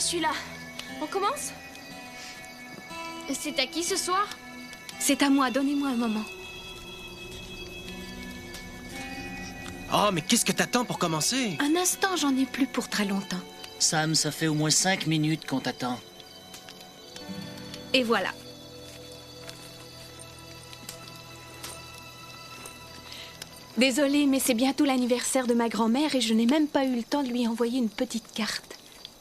je suis là. On commence? C'est à qui ce soir? C'est à moi, donnez-moi un moment. Oh, mais qu'est-ce que t'attends pour commencer? Un instant, j'en ai plus pour très longtemps. Sam, ça fait au moins 5 minutes qu'on t'attend. Et voilà. Désolée, mais c'est bientôt l'anniversaire de ma grand-mère et je n'ai même pas eu le temps de lui envoyer une petite carte.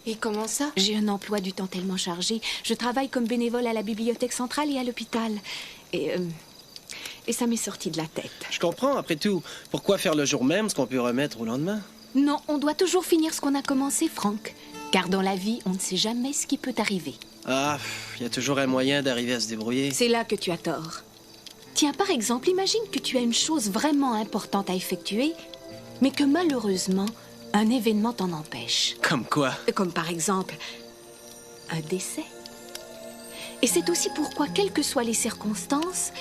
Et comment ça? J'ai un emploi du temps tellement chargé. Je travaille comme bénévole à la bibliothèque centrale et à l'hôpital. Et ça m'est sorti de la tête. Je comprends, après tout. Pourquoi faire le jour même ce qu'on peut remettre au lendemain? Non, on doit toujours finir ce qu'on a commencé, Franck. Car dans la vie, on ne sait jamais ce qui peut arriver. Ah, il y a toujours un moyen d'arriver à se débrouiller. C'est là que tu as tort. Tiens, par exemple, imagine que tu as une chose vraiment importante à effectuer, mais que malheureusement, un événement t'en empêche. Comme quoi? Comme par exemple, un décès. Et c'est aussi pourquoi, quelles que soient les circonstances,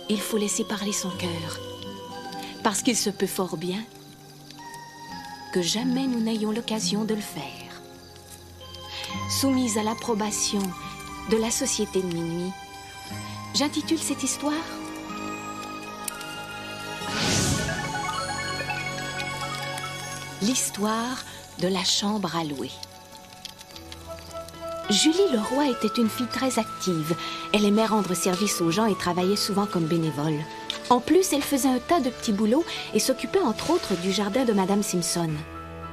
il faut laisser parler son cœur. Parce qu'il se peut fort bien que jamais nous n'ayons l'occasion de le faire. Soumise à l'approbation de la Société de minuit, j'intitule cette histoire L'histoire de la chambre à louer. Julie Leroy était une fille très active. Elle aimait rendre service aux gens et travaillait souvent comme bénévole. En plus, elle faisait un tas de petits boulots et s'occupait entre autres du jardin de Madame Simpson.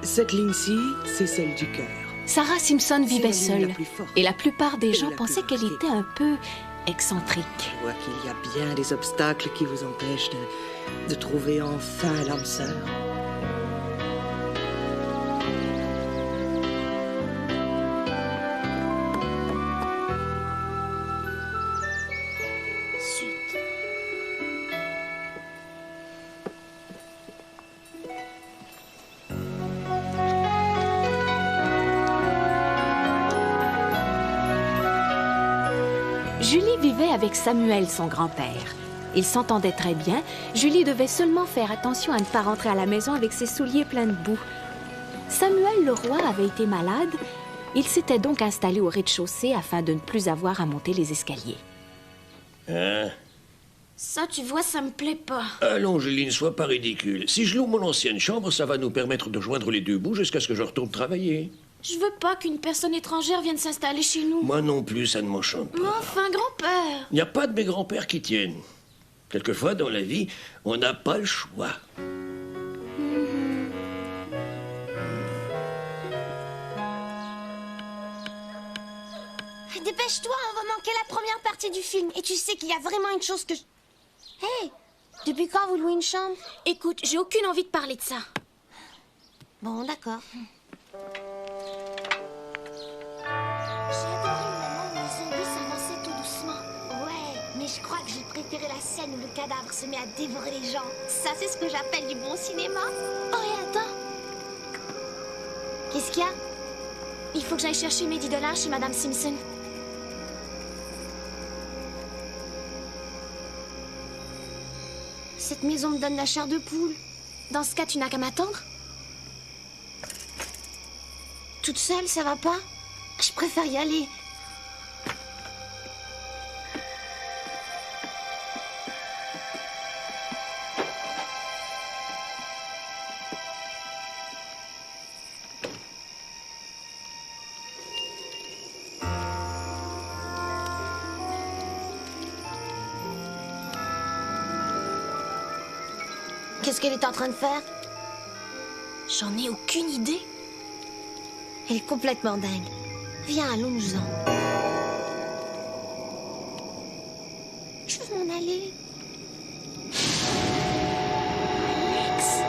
Cette ligne-ci, c'est celle du cœur. Sarah Simpson vivait C'est la ligne seule la plus forte. et la plupart des Et gens la pensaient plus qu'elle marquée. était un peu excentrique. Je vois qu'il y a bien des obstacles qui vous empêchent de trouver enfin l'âme sœur. Zut. Julie vivait avec Samuel, son grand-père. Ils s'entendaient très bien. Julie devait seulement faire attention à ne pas rentrer à la maison avec ses souliers pleins de boue. Samuel Leroy avait été malade. Il s'était donc installé au rez-de-chaussée afin de ne plus avoir à monter les escaliers. Hein? Ça, tu vois, ça me plaît pas. Allons, Julie, ne sois pas ridicule. Si je loue mon ancienne chambre, ça va nous permettre de joindre les deux bouts jusqu'à ce que je retourne travailler. Je veux pas qu'une personne étrangère vienne s'installer chez nous. Moi non plus, ça ne m'enchante Mais pas. enfin, grand-père. Il n'y a pas de mes grands-pères qui tiennent. Quelquefois, dans la vie, on n'a pas le choix. Dépêche-toi, on va manquer la première partie du film. Et tu sais qu'il y a vraiment une chose que je... Hé, depuis quand vous louez une chambre? Écoute, j'ai aucune envie de parler de ça. Bon, d'accord. J'ai adoré le moment où les zombies s'avançaient tout doucement. Ouais, mais je crois que j'ai préféré la scène où le cadavre se met à dévorer les gens. Ça, c'est ce que j'appelle du bon cinéma. Oh, et attends. Qu'est-ce qu'il y a? Il faut que j'aille chercher mes $10 chez Madame Simpson. Cette maison me donne la chair de poule. Dans ce cas, tu n'as qu'à m'attendre. Toute seule, ça va pas? Je préfère y aller. Qu'est-ce qu'elle est en train de faire? J'en ai aucune idée. Elle est complètement dingue. Viens, allons-nous-en. Je veux m'en aller. Alex.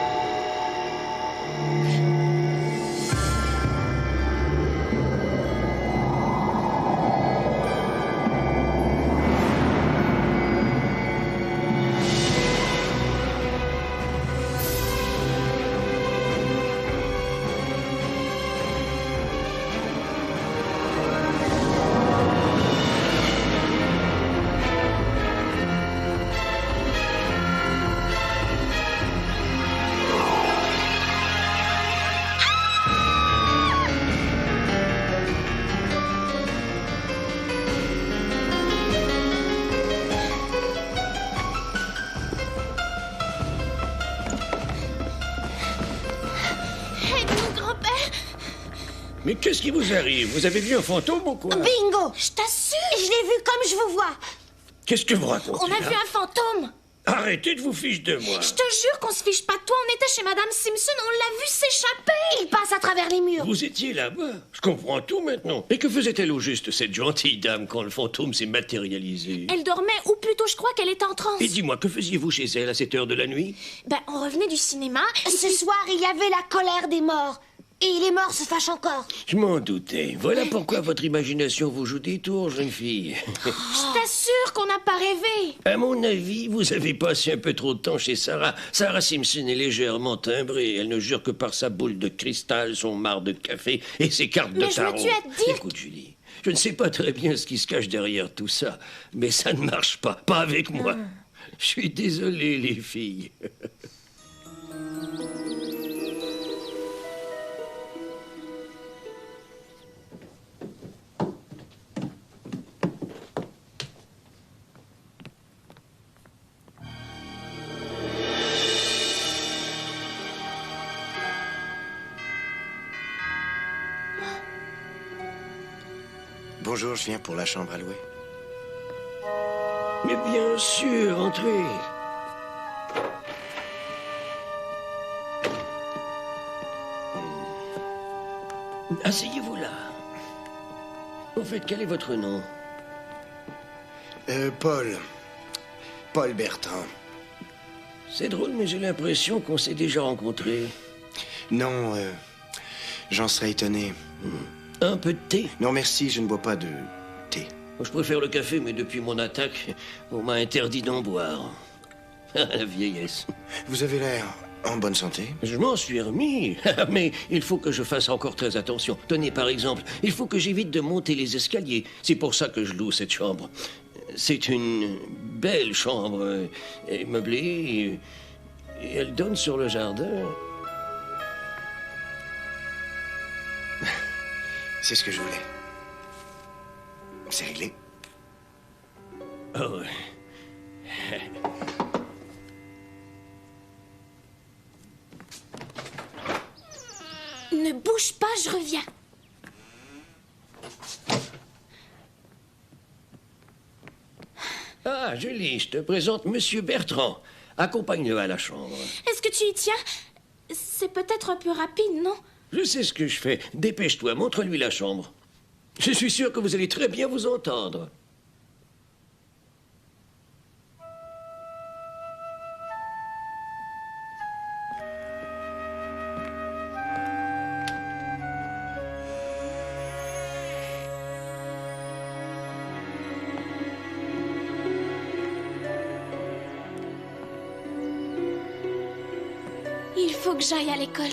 Mais qu'est-ce qui vous arrive? Vous avez vu un fantôme ou quoi? Bingo! Je t'assure! Je l'ai vu comme je vous vois. Qu'est-ce que vous racontez On a là? vu un fantôme. Arrêtez de vous ficher de moi. Je te jure qu'on se fiche pas de toi. On était chez Madame Simpson, on l'a vu s'échapper. Il passe à travers les murs. Vous étiez là-bas. Je comprends tout maintenant. Et que faisait-elle au juste, cette gentille dame, quand le fantôme s'est matérialisé? Elle dormait, ou plutôt je crois qu'elle était en transe. Et dis-moi, que faisiez-vous chez elle à cette heure de la nuit? Ben, on revenait du cinéma. Ce soir, il y avait la colère des morts. Et les morts se fâchent encore. Je m'en doutais. Voilà pourquoi votre imagination vous joue des tours, jeune fille. Je t'assure qu'on n'a pas rêvé. À mon avis, vous avez passé un peu trop de temps chez Sarah. Sarah Simpson est légèrement timbrée. Elle ne jure que par sa boule de cristal, son marc de café et ses cartes de Mais je tarot. me tue à te dire... Écoute, Julie, je ne sais pas très bien ce qui se cache derrière tout ça, mais ça ne marche pas. Pas avec moi. Je suis désolé, les filles. Bonjour, je viens pour la chambre à louer. Mais bien sûr, entrez. Asseyez-vous là. Au fait, quel est votre nom? Paul. Paul Bertrand. C'est drôle, mais j'ai l'impression qu'on s'est déjà rencontrés. Non, j'en serais étonné. Un peu de thé? Non, merci, je ne bois pas de thé. Je préfère le café, mais depuis mon attaque, on m'a interdit d'en boire. La vieillesse. Vous avez l'air en bonne santé? Je m'en suis remis, mais il faut que je fasse encore très attention. Tenez, par exemple, il faut que j'évite de monter les escaliers. C'est pour ça que je loue cette chambre. C'est une belle chambre, meublée, et elle donne sur le jardin. C'est ce que je voulais. C'est réglé. Oh, ouais. Ne bouge pas, je reviens. Ah, Julie, je te présente Monsieur Bertrand. Accompagne-le à la chambre. Est-ce que tu y tiens? C'est peut-être un peu rapide, non? Je sais ce que je fais. Dépêche-toi, montre-lui la chambre. Je suis sûr que vous allez très bien vous entendre. Il faut que j'aille à l'école.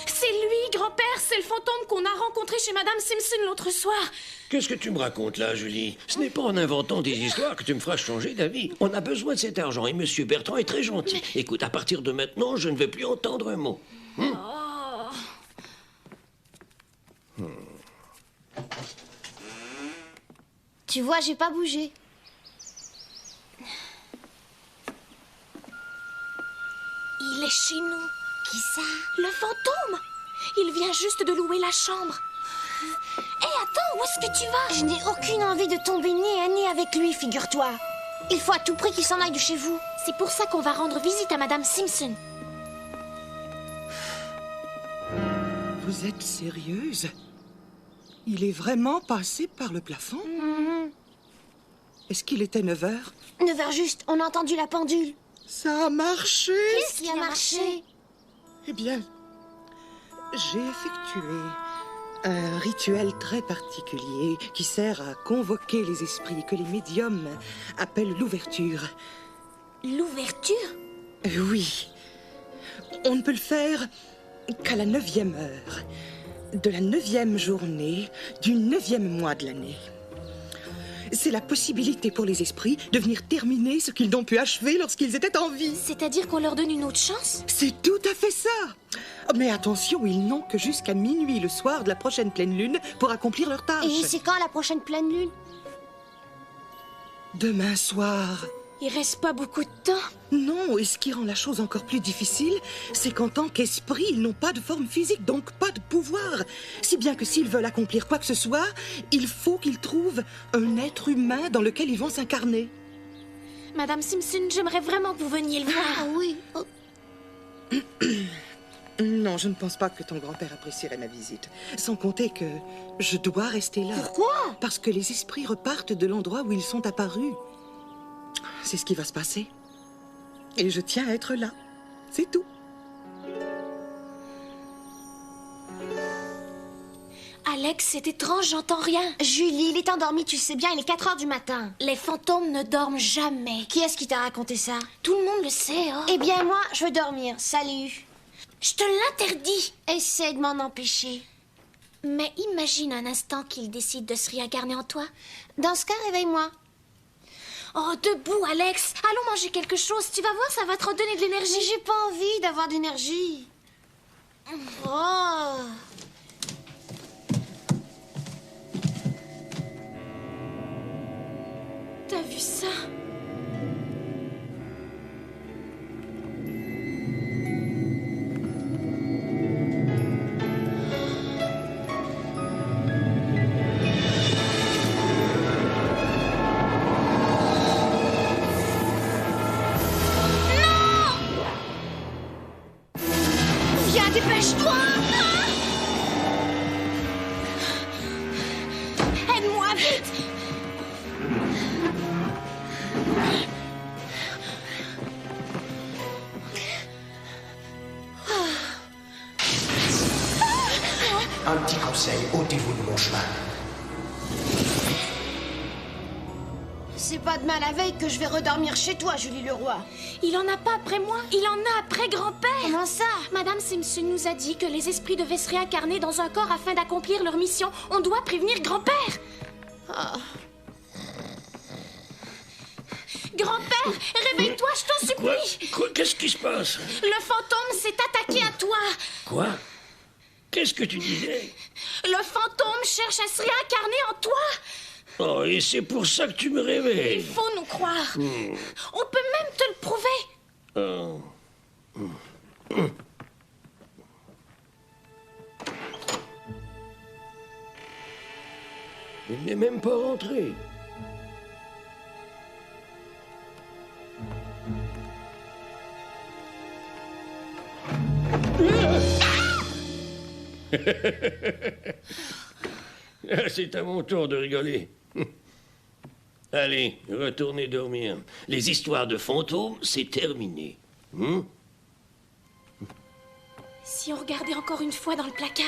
C'est lui, grand-père, c'est le fantôme qu'on a rencontré chez Madame Simpson l'autre soir. Qu'est-ce que tu me racontes là, Julie? Ce n'est pas en inventant des histoires que tu me feras changer d'avis. On a besoin de cet argent et Monsieur Bertrand est très gentil. Écoute, à partir de maintenant, je ne vais plus entendre un mot. Tu vois, j'ai pas bougé. Il est chez nous. Qui ça? Le fantôme. Il vient juste de louer la chambre. Hé, attends, où est-ce que tu vas? Je n'ai aucune envie de tomber nez à nez avec lui, figure-toi. Il faut à tout prix qu'il s'en aille de chez vous. C'est pour ça qu'on va rendre visite à Madame Simpson. Vous êtes sérieuse? Il est vraiment passé par le plafond? Est-ce qu'il était 9 heures? 9 heures juste, on a entendu la pendule. Ça a marché! Qu'est-ce qui a marché? Eh bien, j'ai effectué un rituel très particulier qui sert à convoquer les esprits que les médiums appellent l'ouverture. L'ouverture? Oui. On ne peut le faire qu'à la 9e heure, de la 9e journée, du 9e mois de l'année. C'est la possibilité pour les esprits de venir terminer ce qu'ils n'ont pu achever lorsqu'ils étaient en vie. C'est-à-dire qu'on leur donne une autre chance? C'est tout à fait ça. Mais attention, ils n'ont que jusqu'à minuit le soir de la prochaine pleine lune pour accomplir leur tâche. Et c'est quand la prochaine pleine lune? Demain soir. Il reste pas beaucoup de temps. Non, et ce qui rend la chose encore plus difficile, c'est qu'en tant qu'esprit, ils n'ont pas de forme physique, donc pas de pouvoir. Si bien que s'ils veulent accomplir quoi que ce soit, il faut qu'ils trouvent un être humain dans lequel ils vont s'incarner. Madame Simpson, j'aimerais vraiment que vous veniez le voir. Ah oui. Non, je ne pense pas que ton grand-père apprécierait ma visite. Sans compter que je dois rester là. Pourquoi? Parce que les esprits repartent de l'endroit où ils sont apparus. C'est ce qui va se passer. Et je tiens à être là. C'est tout. Alex, c'est étrange, j'entends rien. Julie, il est endormi, tu sais bien, il est 4 heures du matin. Les fantômes ne dorment jamais. Qui est-ce qui t'a raconté ça? Tout le monde le sait, hein. Eh bien, moi, je veux dormir. Salut. Je te l'interdis. Essaie de m'en empêcher. Mais imagine un instant qu'il décide de se réincarner en toi. Dans ce cas, réveille-moi. Oh, debout, Alex. Allons manger quelque chose. Tu vas voir, ça va te redonner de l'énergie. Mais j'ai pas envie d'avoir d'énergie. Oh. T'as vu ça? Viens, dépêche-toi. Aide-moi, vite. Un petit conseil, ôtez-vous de mon chemin. C'est pas demain la veille que je vais redormir chez toi, Julie Leroy. Il en a pas après moi, il en a après grand-père. Comment ça? Madame Simpson nous a dit que les esprits devaient se réincarner dans un corps afin d'accomplir leur mission. On doit prévenir grand-père. Oh. Grand-père, réveille-toi, je t'en supplie. Quoi? Qu'est-ce qui se passe? Le fantôme s'est attaqué à toi. Quoi? Qu'est-ce que tu disais? Le fantôme cherche à se réincarner en toi. Oh, et c'est pour ça que tu me réveilles. Il faut nous croire. On peut même te le prouver. Oh. Il n'est même pas rentré. C'est à mon tour de rigoler. Allez, retournez dormir. Les histoires de fantômes, c'est terminé. Si on regardait encore une fois dans le placard.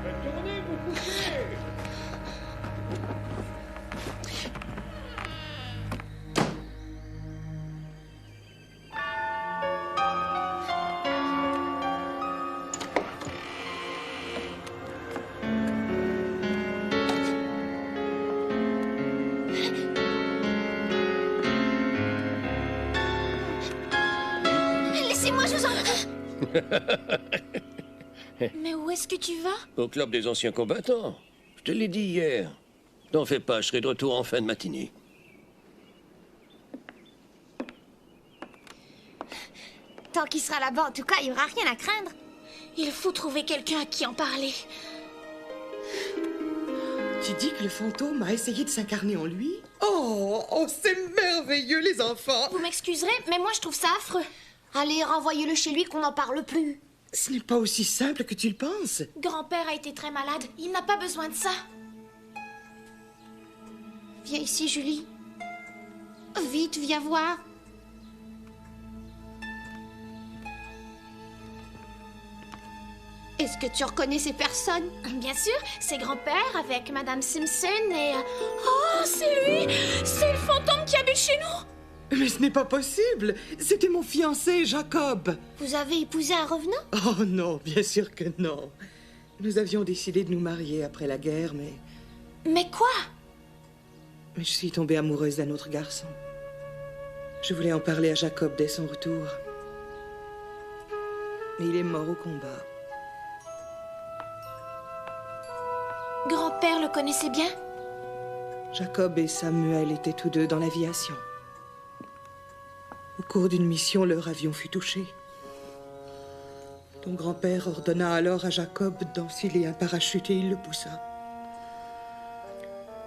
Retournez vous coucher. Laissez-moi, je vous en prie. Mais où est-ce que tu vas? Au club des anciens combattants. Je te l'ai dit hier. T'en fais pas, je serai de retour en fin de matinée. Tant qu'il sera là-bas, en tout cas, il n'y aura rien à craindre. Il faut trouver quelqu'un à qui en parler. Tu dis que le fantôme a essayé de s'incarner en lui? Oh, c'est merveilleux, les enfants! Vous m'excuserez, mais moi je trouve ça affreux. Allez, renvoyez-le chez lui qu'on n'en parle plus. Ce n'est pas aussi simple que tu le penses. Grand-père a été très malade, il n'a pas besoin de ça. Viens ici, Julie. Vite, viens voir. Est-ce que tu reconnais ces personnes? Bien sûr, c'est grand-père avec Madame Simpson et... Oh, c'est lui! C'est le fantôme qui habite chez nous! Mais ce n'est pas possible. C'était mon fiancé, Jacob. Vous avez épousé un revenant? Oh non, bien sûr que non. Nous avions décidé de nous marier après la guerre, mais Mais quoi? je suis tombée amoureuse d'un autre garçon. Je voulais en parler à Jacob dès son retour. Mais il est mort au combat. Grand-père le connaissait bien? Jacob et Samuel étaient tous deux dans l'aviation. Au cours d'une mission, leur avion fut touché. Ton grand-père ordonna alors à Jacob d'enfiler un parachute et il le poussa.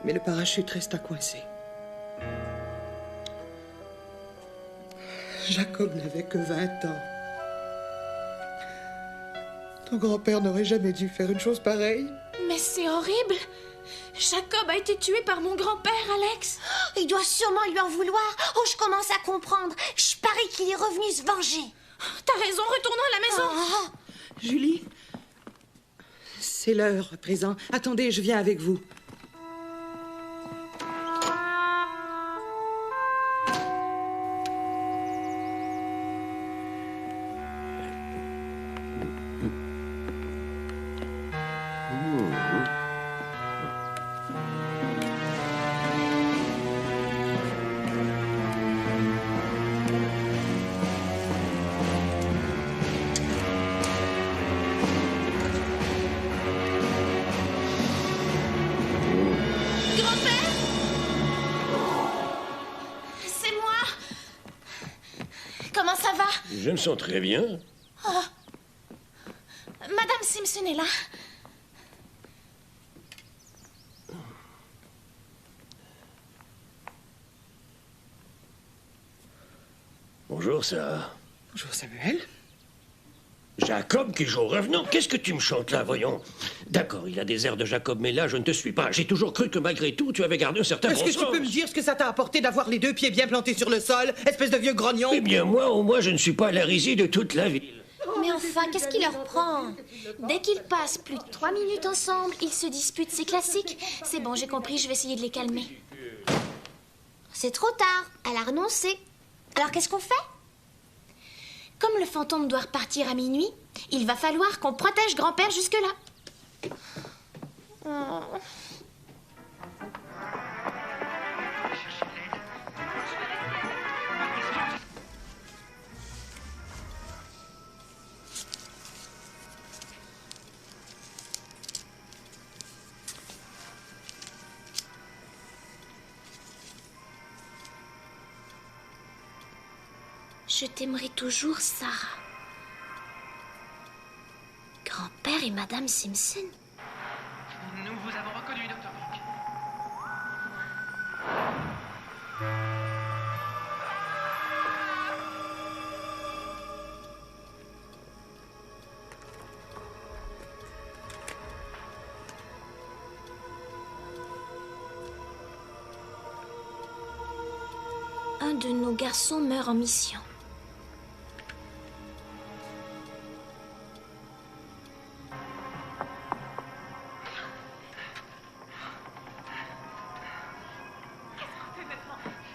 Mais le parachute resta coincé. Jacob n'avait que 20 ans. Ton grand-père n'aurait jamais dû faire une chose pareille. Mais c'est horrible! Jacob a été tué par mon grand-père, Alex! Il doit sûrement lui en vouloir. Oh, je commence à comprendre. Je parie qu'il est revenu se venger. T'as raison, retournons à la maison! Oh. Julie, c'est l'heure à présent. Attendez, je viens avec vous. Grand-père? C'est moi! Comment ça va? Je me sens très bien. Madame Simpson est là. Bonjour, Sarah. Bonjour, Samuel. Jacob qui joue au revenant? Qu'est-ce que tu me chantes là, voyons? D'accord, il a des airs de Jacob, mais là, je ne te suis pas. J'ai toujours cru que malgré tout, tu avais gardé un certain Est-ce bon que tu sens. peux me dire ce que ça t'a apporté d'avoir les deux pieds bien plantés sur le sol, espèce de vieux grognon? Eh bien, moi, au moins, je ne suis pas la risée de toute la ville. Mais enfin, qu'est-ce qui leur prend? Dès qu'ils passent plus de 3 minutes ensemble, ils se disputent, c'est classique. C'est bon, j'ai compris, je vais essayer de les calmer. C'est trop tard. Elle a renoncé. Alors qu'est-ce qu'on fait? Comme le fantôme doit repartir à minuit, il va falloir qu'on protège grand-père jusque-là. Je t'aimerai toujours, Sarah. Grand-père et Madame Simpson. Nous vous avons reconnu, Dr. Brooke. Un de nos garçons meurt en mission.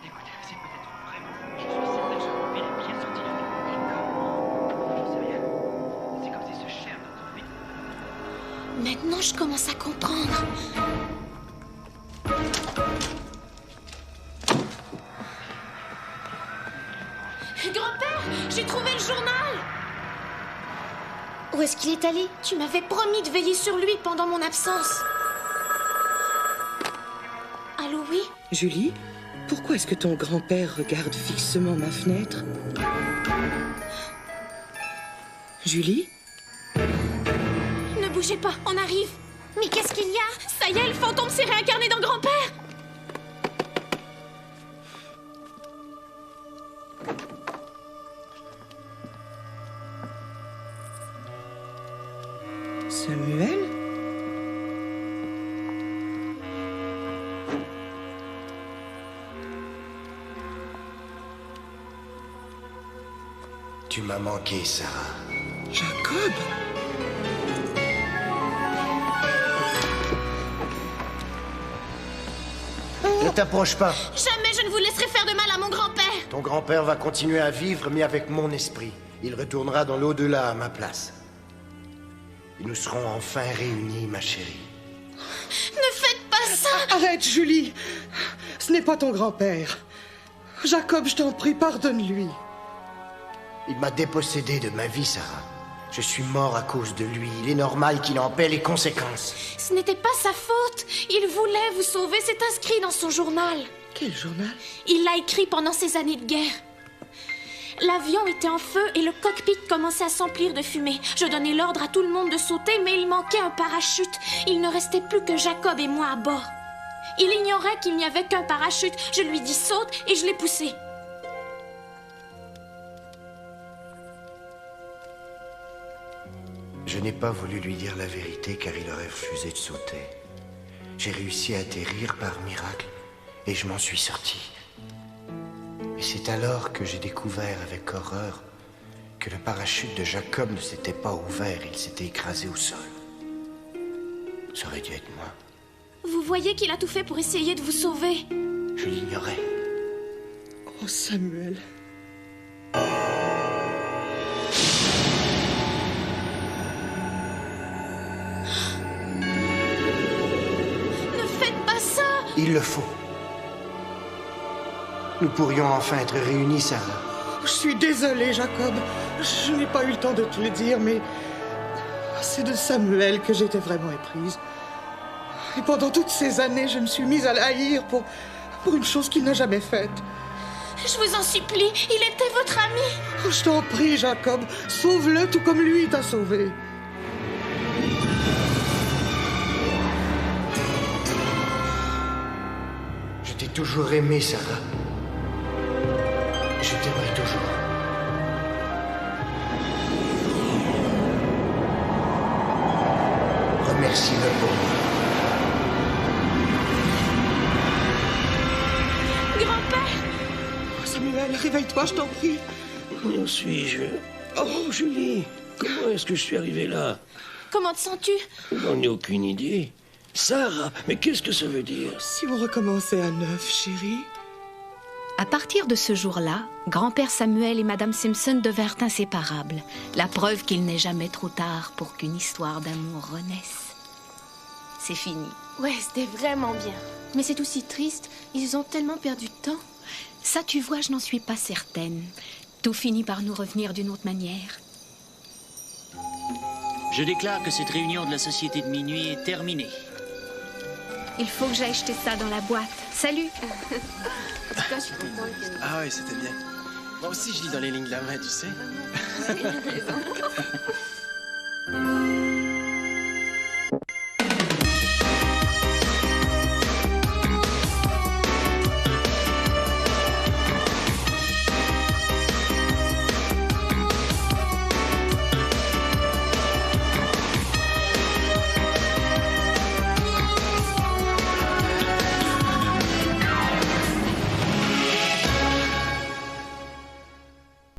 Écoutez, c'est peut-être vraiment vous, mais je suis certain que Jacob est bien sorti avec vous. Je sais rien. C'est comme si ce cher notre vie. Maintenant, je commence à comprendre. Grand-père, j'ai trouvé le journal! Où est-ce qu'il est allé? Tu m'avais promis de veiller sur lui pendant mon absence. Allô, oui? Julie, pourquoi est-ce que ton grand-père regarde fixement ma fenêtre? Julie? Ne bougez pas, on arrive. Mais qu'est-ce qu'il y a? Ça y est, le fantôme s'est réincarné dans grand-père. Samuel? Tu m'as manqué, Sarah. Jacob? t'approche pas. Jamais je ne vous laisserai faire de mal à mon grand-père. Ton grand-père va continuer à vivre, mais avec mon esprit. Il retournera dans l'au-delà à ma place. Et nous serons enfin réunis, ma chérie. Ne faites pas ça. Arrête, Julie. Ce n'est pas ton grand-père. Jacob, je t'en prie, pardonne-lui. Il m'a dépossédé de ma vie, Sarah. Je suis mort à cause de lui. Il est normal qu'il en paie les conséquences. Ce n'était pas sa faute. Il voulait vous sauver, c'est inscrit dans son journal. Quel journal? Il l'a écrit pendant ses années de guerre. L'avion était en feu et le cockpit commençait à s'emplir de fumée. Je donnais l'ordre à tout le monde de sauter, mais il manquait un parachute. Il ne restait plus que Jacob et moi à bord. Il ignorait qu'il n'y avait qu'un parachute. Je lui dis saute et je l'ai poussé. Je n'ai pas voulu lui dire la vérité car il aurait refusé de sauter. J'ai réussi à atterrir par miracle et je m'en suis sorti. Et c'est alors que j'ai découvert avec horreur que le parachute de Jacob ne s'était pas ouvert, il s'était écrasé au sol. Ça aurait dû être moi. Vous voyez qu'il a tout fait pour essayer de vous sauver. Je l'ignorais. Oh, Samuel. Ne faites pas ça. Il le faut. Nous pourrions enfin être réunis, Sarah. Je suis désolée, Jacob. Je n'ai pas eu le temps de te le dire, mais c'est de Samuel que j'étais vraiment éprise. Et pendant toutes ces années, je me suis mise à l'haïr pour une chose qu'il n'a jamais faite. Je vous en supplie, il était votre ami. Oh, je t'en prie, Jacob, sauve-le tout comme lui t'a sauvé. Je t'ai toujours aimé, Sarah. Je t'aimerai toujours. Remercie-le pour moi. Grand-père! Samuel, réveille-toi, je t'en prie. Où suis-je? Oh, Julie, comment est-ce que je suis arrivé là? Comment te sens-tu? J'en ai aucune idée. Sarah, mais qu'est-ce que ça veut dire? Si on recommençait à neuf, chérie. À partir de ce jour-là, grand-père Samuel et madame Simpson devinrent inséparables. La preuve qu'il n'est jamais trop tard pour qu'une histoire d'amour renaisse. C'est fini. Ouais, c'était vraiment bien. Mais c'est aussi triste, ils ont tellement perdu de temps. Ça, tu vois, je n'en suis pas certaine. Tout finit par nous revenir d'une autre manière. Je déclare que cette réunion de la Société de Minuit est terminée. Il faut que j'aille jeter ça dans la boîte. Salut! En tout cas, je suis contente que... Ah oui, c'était bien. Moi aussi, je lis dans les lignes de la main, tu sais. Vous avez raison.